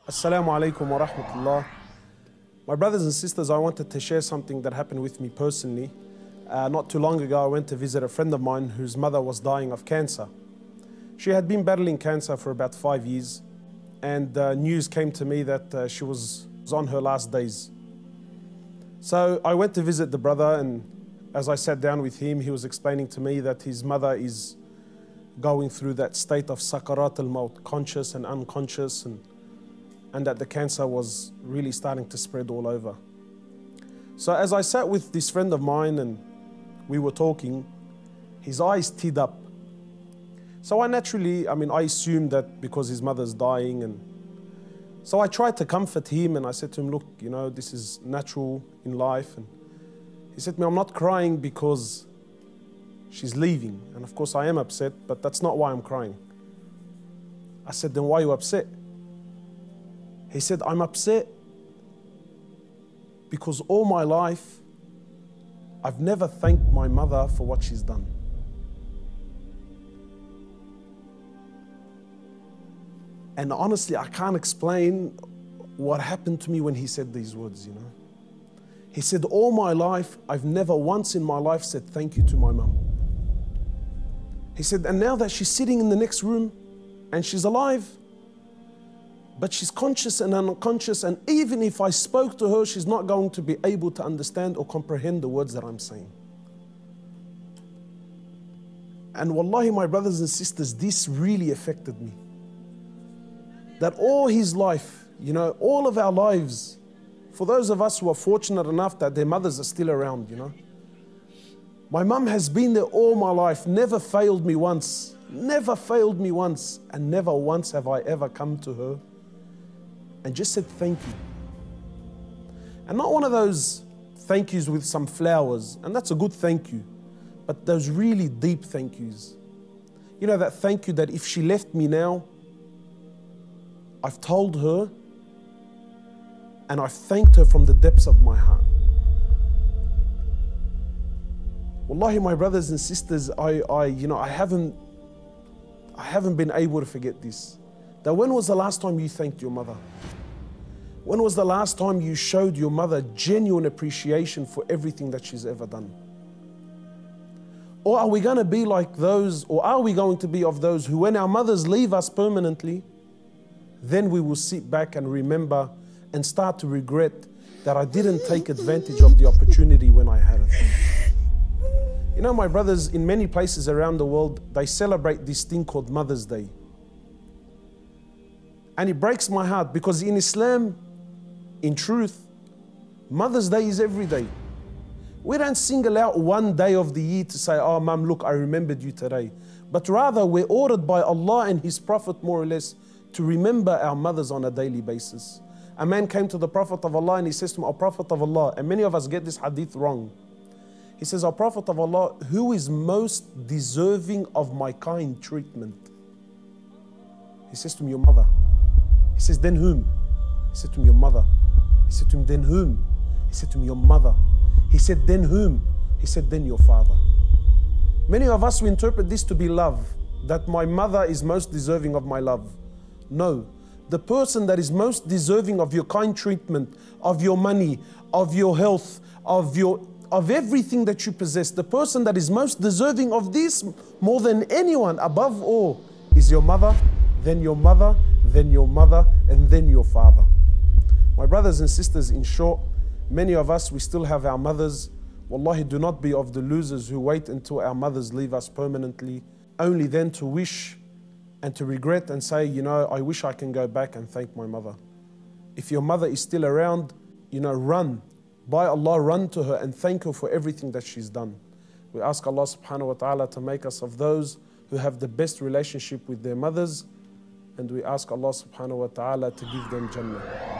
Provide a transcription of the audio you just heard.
Assalamu alaikum wa rahmatullah. My brothers and sisters, I wanted to share something that happened with me personally. Not too long ago, I went to visit a friend of mine whose mother was dying of cancer. She had been battling cancer for about 5 years, and news came to me that she was on her last days. So I went to visit the brother, and as I sat down with him, he was explaining to me that his mother is going through that state of sakarat al-maut, conscious and unconscious, and that the cancer was really starting to spread all over. So as I sat with this friend of mine and we were talking, his eyes teared up. So I assumed that because his mother's dying, and so I tried to comfort him, and I said to him, look, you know, this is natural in life. And he said to me, I'm not crying because she's leaving. And of course I am upset, but that's not why I'm crying. I said, then why are you upset? He said, I'm upset because all my life I've never thanked my mother for what she's done. And honestly, I can't explain what happened to me when he said these words, you know. He said, all my life, I've never once in my life said thank you to my mum. He said, and now that she's sitting in the next room and she's alive, but she's conscious and unconscious, and even if I spoke to her, she's not going to be able to understand or comprehend the words that I'm saying. And wallahi, my brothers and sisters, this really affected me. That all his life, you know, all of our lives, for those of us who are fortunate enough that their mothers are still around, you know. My mum has been there all my life, never failed me once, and never once have I ever come to her and just said thank you. And not one of those thank yous with some flowers, and that's a good thank you, but those really deep thank yous. You know, that thank you that if she left me now, I've told her and I've thanked her from the depths of my heart. Wallahi, my brothers and sisters, I haven't been able to forget this. That when was the last time you thanked your mother? When was the last time you showed your mother genuine appreciation for everything that she's ever done? Or are we going to be like those, or are we going to be of those who, when our mothers leave us permanently, then we will sit back and remember and start to regret that I didn't take advantage of the opportunity when I had it. You know, my brothers, in many places around the world, they celebrate this thing called Mother's Day. And it breaks my heart because in Islam, in truth, Mother's Day is every day. We don't single out one day of the year to say, oh, Mum, look, I remembered you today. But rather, we're ordered by Allah and His Prophet, more or less, to remember our mothers on a daily basis. A man came to the Prophet of Allah and he says to him, O Prophet of Allah, and many of us get this hadith wrong. He says, O Prophet of Allah, who is most deserving of my kind treatment? He says to him, your mother. He says, then whom? He said to him, your mother. He said to him, then whom? He said to him, your mother. He said, then whom? He said, then your father. Many of us, we interpret this to be love, that my mother is most deserving of my love. No, the person that is most deserving of your kind treatment, of your money, of your health, of everything that you possess, the person that is most deserving of this more than anyone, above all, is your mother, then your mother, then your mother, and then your father. My brothers and sisters, in short, many of us, we still have our mothers. Wallahi, do not be of the losers who wait until our mothers leave us permanently, only then to wish and to regret and say, you know, I wish I can go back and thank my mother. If your mother is still around, you know, run. By Allah, run to her and thank her for everything that she's done. We ask Allah subhanahu wa ta'ala to make us of those who have the best relationship with their mothers, and we ask Allah subhanahu wa ta'ala to give them Jannah.